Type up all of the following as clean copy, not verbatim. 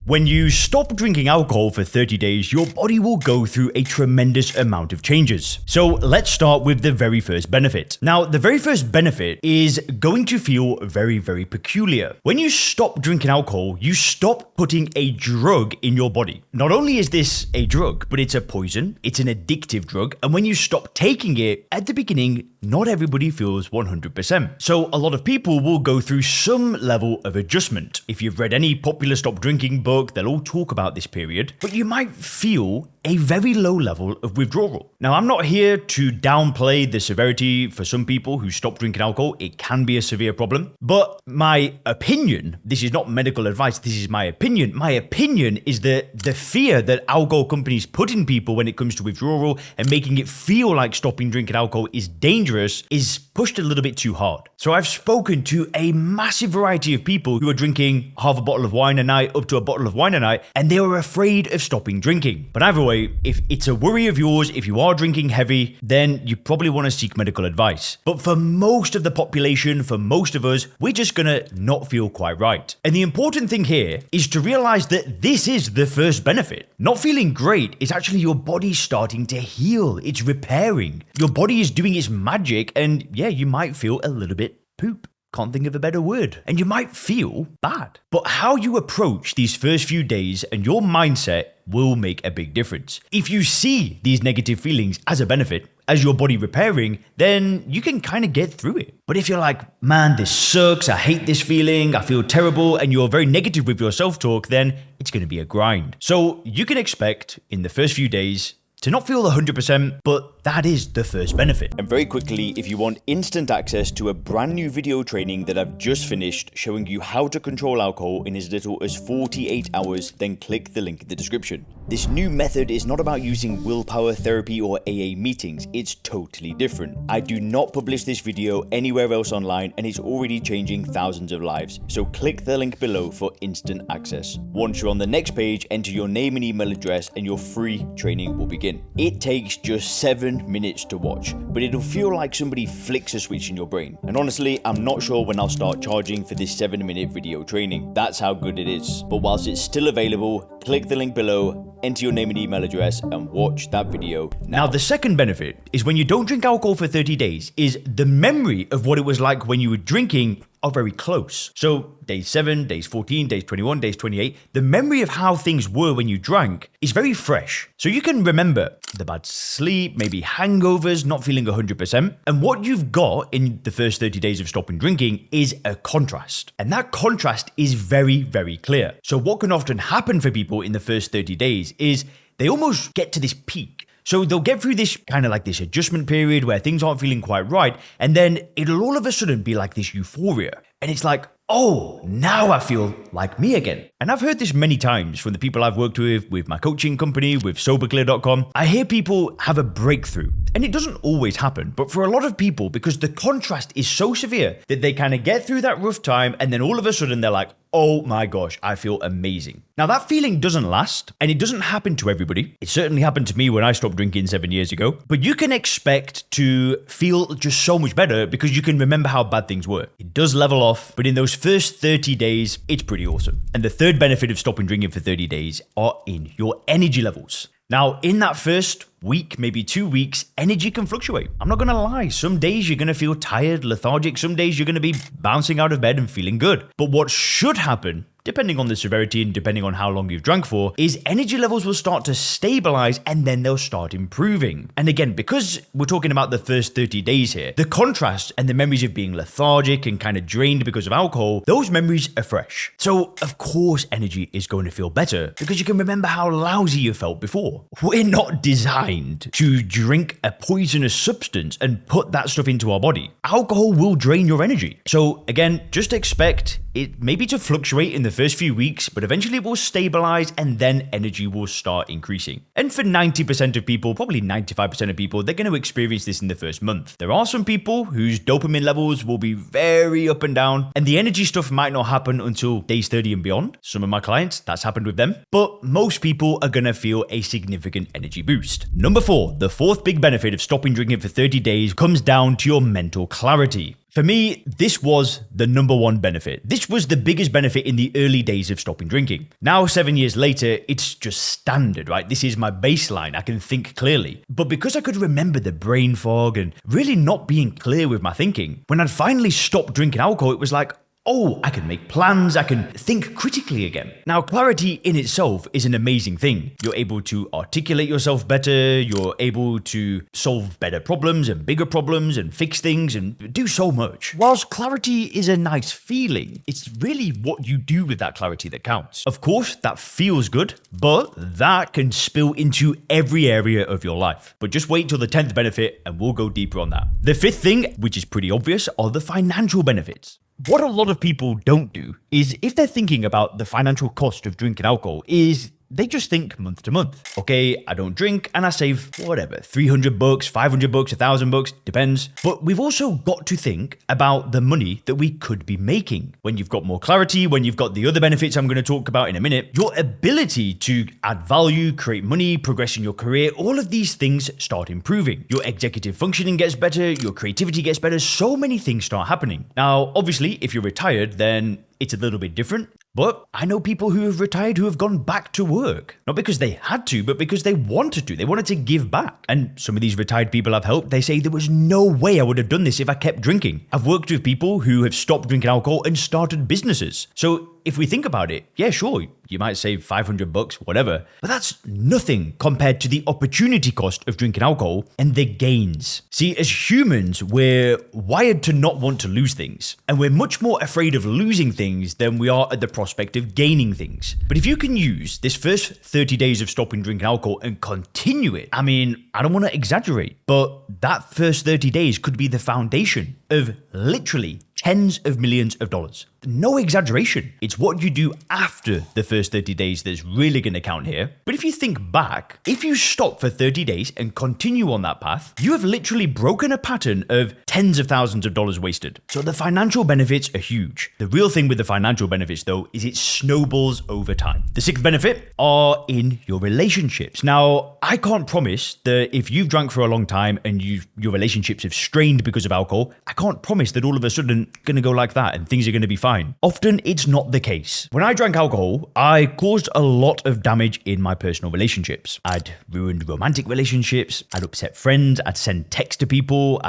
When you stop drinking alcohol for 30 days, your body will go through a tremendous amount of changes. So let's start with the very first benefit. Now, the very first benefit is going to feel very, very peculiar. When you stop drinking alcohol, you stop putting a drug in your body. Not only is this a drug, but it's a poison, it's an addictive drug, and when you stop taking it, at the beginning, not everybody feels 100%. So a lot of people will go through some level of adjustment. If you've read any popular stop drinking book, they'll all talk about this period, but you might feel a very low level of withdrawal. Now, I'm not here to downplay the severity for some people who stop drinking alcohol. It can be a severe problem, but my opinion, this is not medical advice, this is my opinion. My opinion is that the fear that alcohol companies put in people when it comes to withdrawal and making it feel like stopping drinking alcohol is dangerous is pushed a little bit too hard. So I've spoken to a massive variety of people who are drinking half a bottle of wine a night up to a bottle of wine a night, and they are afraid of stopping drinking. But either way, if it's a worry of yours, if you are drinking heavy, then you probably want to seek medical advice. But for most of the population, for most of us, we're just gonna not feel quite right. And the important thing here is to realize that this is the first benefit. Not feeling great is actually your body starting to heal. It's repairing. Your body is doing its magic, and yeah, you might feel a little bit poop. Can't think of a better word. And you might feel bad. But how you approach these first few days and your mindset will make a big difference. If you see these negative feelings as a benefit, as your body repairing, then you can kind of get through it. But if you're like, man, this sucks, I hate this feeling, I feel terrible, and you're very negative with your self-talk, then it's going to be a grind. So you can expect in the first few days to not feel 100%, but that is the first benefit. And very quickly, if you want instant access to a brand new video training that I've just finished showing you how to control alcohol in as little as 48 hours, then click the link in the description. This new method is not about using willpower therapy or AA meetings. It's totally different. I do not publish this video anywhere else online, and it's already changing thousands of lives. So click the link below for instant access. Once you're on the next page, enter your name and email address and your free training will begin. It takes just 7 minutes to watch, but it'll feel like somebody flicks a switch in your brain. And honestly, I'm not sure when I'll start charging for this 7-minute video training. That's how good it is. But whilst it's still available, click the link below, enter your name and email address, and watch that video now. Now, the second benefit is when you don't drink alcohol for 30 days is the memory of what it was like when you were drinking are very close. So days 7, days 14, days 21, days 28, the memory of how things were when you drank is very fresh. So you can remember the bad sleep, maybe hangovers, not feeling 100%. And what you've got in the first 30 days of stopping drinking is a contrast. And that contrast is very, very clear. So what can often happen for people in the first 30 days is they almost get to this peak. So they'll get through this kind of like this adjustment period where things aren't feeling quite right. And then it'll all of a sudden be like this euphoria. And it's like, oh, now I feel like me again. And I've heard this many times from the people I've worked with my coaching company, with soberclear.com. I hear people have a breakthrough. And it doesn't always happen. But for a lot of people, because the contrast is so severe that they kind of get through that rough time and then all of a sudden they're like, oh my gosh, I feel amazing. Now that feeling doesn't last, and it doesn't happen to everybody. It certainly happened to me when I stopped drinking 7 years ago. But you can expect to feel just so much better because you can remember how bad things were. It does level off, but in those first 30 days, it's pretty awesome. And the third benefit of stopping drinking for 30 days are in your energy levels. Now, in that first week, maybe 2 weeks, energy can fluctuate. I'm not gonna lie. Some days you're gonna feel tired, lethargic. Some days you're gonna be bouncing out of bed and feeling good. But what should happen, depending on the severity and depending on how long you've drank for, is energy levels will start to stabilize and then they'll start improving. And again, because we're talking about the first 30 days here, the contrast and the memories of being lethargic and kind of drained because of alcohol, those memories are fresh. So of course energy is going to feel better because you can remember how lousy you felt before. We're not designed to drink a poisonous substance and put that stuff into our body. Alcohol will drain your energy. So again, just expect it maybe to fluctuate in the first few weeks, but eventually it will stabilize and then energy will start increasing. And for 90% of people, probably 95% of people, they're going to experience this in the first month. There are some people whose dopamine levels will be very up and down, and the energy stuff might not happen until days 30 and beyond. Some of my clients, that's happened with them, but most people are going to feel a significant energy boost. Number 4, the fourth big benefit of stopping drinking for 30 days comes down to your mental clarity. For me, this was the number one benefit. This was the biggest benefit in the early days of stopping drinking. Now, 7 years later, it's just standard, right? This is my baseline. I can think clearly. But because I could remember the brain fog and really not being clear with my thinking, when I'd finally stopped drinking alcohol, it was like, oh, I can make plans, I can think critically again. Now, clarity in itself is an amazing thing. You're able to articulate yourself better, you're able to solve better problems and bigger problems and fix things and do so much. Whilst clarity is a nice feeling, it's really what you do with that clarity that counts. Of course, that feels good, but that can spill into every area of your life. But just wait till the 10th benefit and we'll go deeper on that. The 5th thing, which is pretty obvious, are the financial benefits. What a lot of people don't do is, if they're thinking about the financial cost of drinking alcohol, is they just think month to month. Okay, I don't drink and I save whatever, $300, $500, $1,000, depends. But we've also got to think about the money that we could be making. When you've got more clarity, when you've got the other benefits I'm going to talk about in a minute, your ability to add value, create money, progress in your career, all of these things start improving. Your executive functioning gets better, your creativity gets better, so many things start happening. Now, obviously, if you're retired, then it's a little bit different. But I know people who have retired who have gone back to work. Not because they had to, but because they wanted to. They wanted to give back. And some of these retired people I've helped, they say there was no way I would have done this if I kept drinking. I've worked with people who have stopped drinking alcohol and started businesses. So if we think about it, yeah, sure, you might save $500, whatever, but that's nothing compared to the opportunity cost of drinking alcohol and the gains. See, as humans, we're wired to not want to lose things, and we're much more afraid of losing things than we are at the prospect of gaining things. But if you can use this first 30 days of stopping drinking alcohol and continue it, I mean, I don't want to exaggerate, but that first 30 days could be the foundation of literally tens of millions of dollars. No exaggeration. It's what you do after the first 30 days that's really going to count here. But if you think back, if you stop for 30 days and continue on that path, you have literally broken a pattern of tens of thousands of dollars wasted. So the financial benefits are huge. The real thing with the financial benefits, though, is it snowballs over time. The 6th benefit are in your relationships. Now, I can't promise that if you've drank for a long time and your relationships have strained because of alcohol, I can't promise that all of a sudden going to go like that and things are going to be fine. Often it's not the case. When I drank alcohol, I caused a lot of damage in my personal relationships. I'd ruined romantic relationships, I'd upset friends, I'd send texts to people,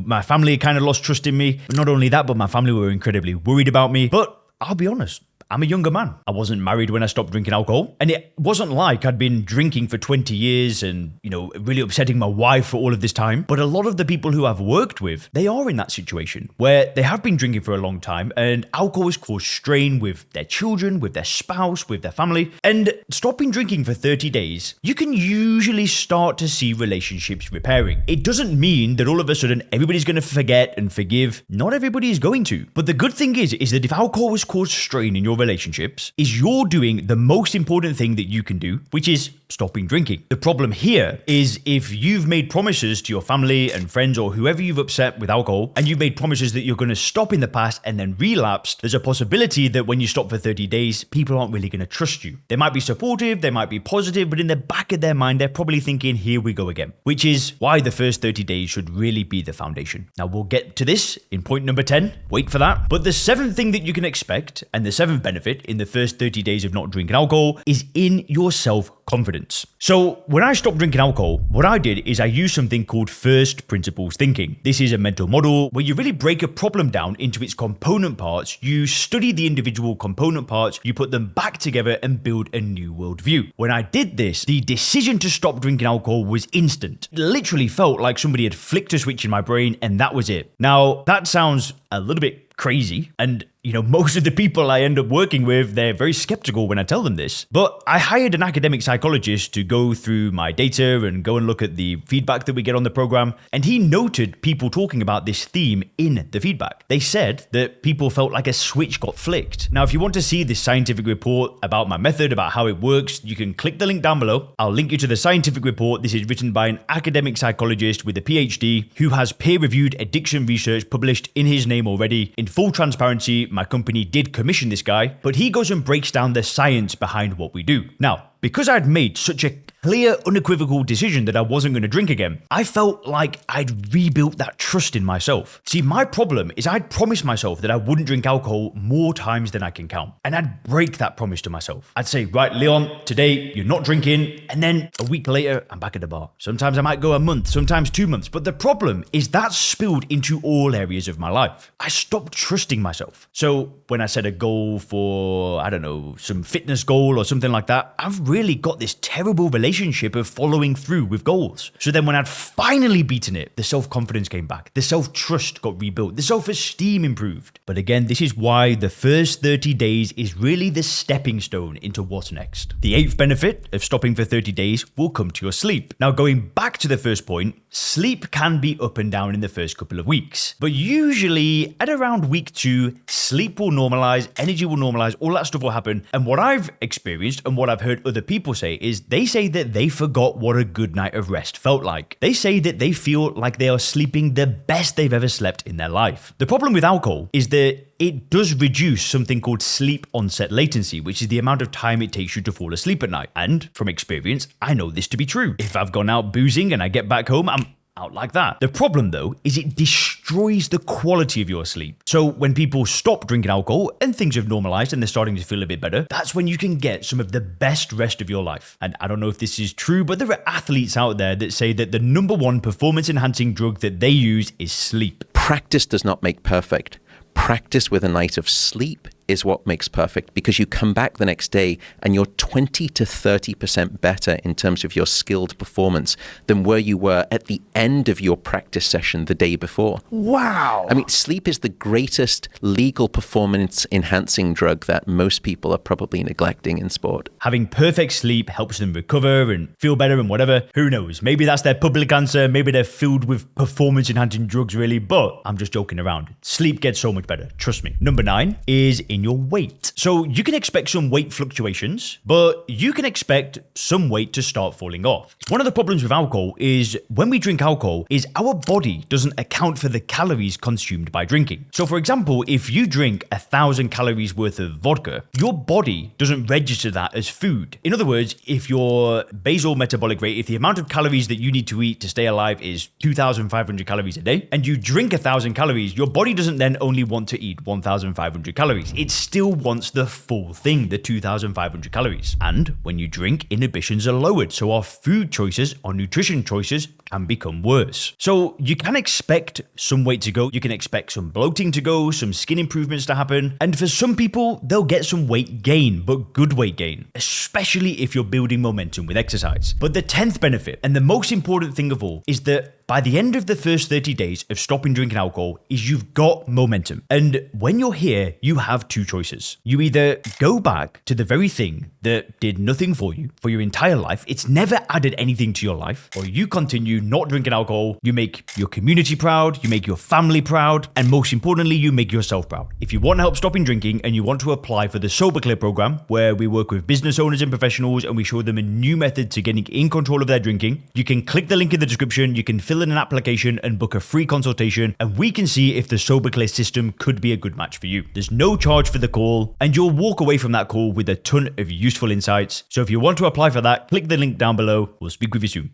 my family kind of lost trust in me. Not only that, but my family were incredibly worried about me. But I'll be honest, I'm a younger man. I wasn't married when I stopped drinking alcohol. And it wasn't like I'd been drinking for 20 years and, really upsetting my wife for all of this time. But a lot of the people who I've worked with, they are in that situation where they have been drinking for a long time and alcohol has caused strain with their children, with their spouse, with their family. And stopping drinking for 30 days, you can usually start to see relationships repairing. It doesn't mean that all of a sudden everybody's going to forget and forgive. Not everybody is going to. But the good thing is that if alcohol has caused strain in your relationships, is you're doing the most important thing that you can do, which is stopping drinking. The problem here is if you've made promises to your family and friends or whoever you've upset with alcohol, and you've made promises that you're going to stop in the past and then relapse, there's a possibility that when you stop for 30 days, people aren't really going to trust you. They might be supportive, they might be positive, but in the back of their mind, they're probably thinking, here we go again, which is why the first 30 days should really be the foundation. Now, we'll get to this in point number 10. Wait for that. But the 7th thing that you can expect, and the 7th benefit in the first 30 days of not drinking alcohol, is in your self-confidence. So when I stopped drinking alcohol, what I did is I used something called first principles thinking. This is a mental model where you really break a problem down into its component parts. You study the individual component parts, you put them back together and build a new worldview. When I did this, the decision to stop drinking alcohol was instant. It literally felt like somebody had flicked a switch in my brain and that was it. Now, that sounds a little bit crazy, and most of the people I end up working with, they're very skeptical when I tell them this. But I hired an academic psychologist to go through my data and go and look at the feedback that we get on the program. And he noted people talking about this theme in the feedback. They said that people felt like a switch got flicked. Now, if you want to see this scientific report about my method, about how it works, you can click the link down below. I'll link you to the scientific report. This is written by an academic psychologist with a PhD who has peer-reviewed addiction research published in his name already. In full transparency, my company did commission this guy, but he goes and breaks down the science behind what we do. Now, because I'd made such a clear, unequivocal decision that I wasn't going to drink again, I felt like I'd rebuilt that trust in myself. See, my problem is I'd promised myself that I wouldn't drink alcohol more times than I can count. And I'd break that promise to myself. I'd say, right, Leon, today you're not drinking. And then a week later, I'm back at the bar. Sometimes I might go a month, sometimes 2 months. But the problem is that spilled into all areas of my life. I stopped trusting myself. So when I set a goal for, I don't know, some fitness goal or something like that, I've really got this terrible relationship of following through with goals. So then when I'd finally beaten it, the self-confidence came back. The self-trust got rebuilt. The self-esteem improved. But again, this is why the first 30 days is really the stepping stone into what's next. The 8th benefit of stopping for 30 days will come to your sleep. Now, going back to the first point, sleep can be up and down in the first couple of weeks. But usually at around week 2, sleep will normalize, energy will normalize, all that stuff will happen. And what I've experienced and what I've heard other people say is they say that they forgot what a good night of rest felt like. They say that they feel like they are sleeping the best they've ever slept in their life. The problem with alcohol is that it does reduce something called sleep onset latency, which is the amount of time it takes you to fall asleep at night. And from experience, I know this to be true. If I've gone out boozing and I get back home, I'm out like that. The problem though is it destroys the quality of your sleep. So when people stop drinking alcohol and things have normalized and they're starting to feel a bit better, that's when you can get some of the best rest of your life. And I don't know if this is true, but there are athletes out there that say that the number one performance enhancing drug that they use is sleep. Practice does not make perfect. Practice with a night of sleep is what makes perfect, because you come back the next day and you're 20 to 30% better in terms of your skilled performance than where you were at the end of your practice session the day before. Wow. I mean, sleep is the greatest legal performance enhancing drug that most people are probably neglecting in sport. Having perfect sleep helps them recover and feel better and whatever. Who knows? Maybe that's their public answer. Maybe they're filled with performance enhancing drugs really, but I'm just joking around. Sleep gets so much better. Trust me. Number 9 is in your weight. So you can expect some weight fluctuations, but you can expect some weight to start falling off. One of the problems with alcohol is when we drink alcohol is our body doesn't account for the calories consumed by drinking. So for example, if you drink 1,000 calories worth of vodka, your body doesn't register that as food. In other words, if your basal metabolic rate, if the amount of calories that you need to eat to stay alive is 2,500 calories a day, and you drink 1,000 calories, your body doesn't then only want to eat 1,500 calories. It still wants the full thing, the 2,500 calories. And when you drink, inhibitions are lowered, so our food choices, our nutrition choices can become worse. So you can expect some weight to go, you can expect some bloating to go, some skin improvements to happen, and for some people, they'll get some weight gain, but good weight gain, especially if you're building momentum with exercise. But the 10th benefit, and the most important thing of all, is that by the end of the first 30 days of stopping drinking alcohol is you've got momentum. And when you're here, you have two choices. You either go back to the very thing that did nothing for you for your entire life, it's never added anything to your life, or you continue not drinking alcohol, you make your community proud, you make your family proud, and most importantly, you make yourself proud. If you want help stopping drinking and you want to apply for the Sober Clear program, where we work with business owners and professionals and we show them a new method to getting in control of their drinking, you can click the link in the description, you can fill in an application and book a free consultation, and we can see if the Sober Clear system could be a good match for you. There's no charge for the call, and you'll walk away from that call with a ton of useful insights. So if you want to apply for that, click the link down below. We'll speak with you soon.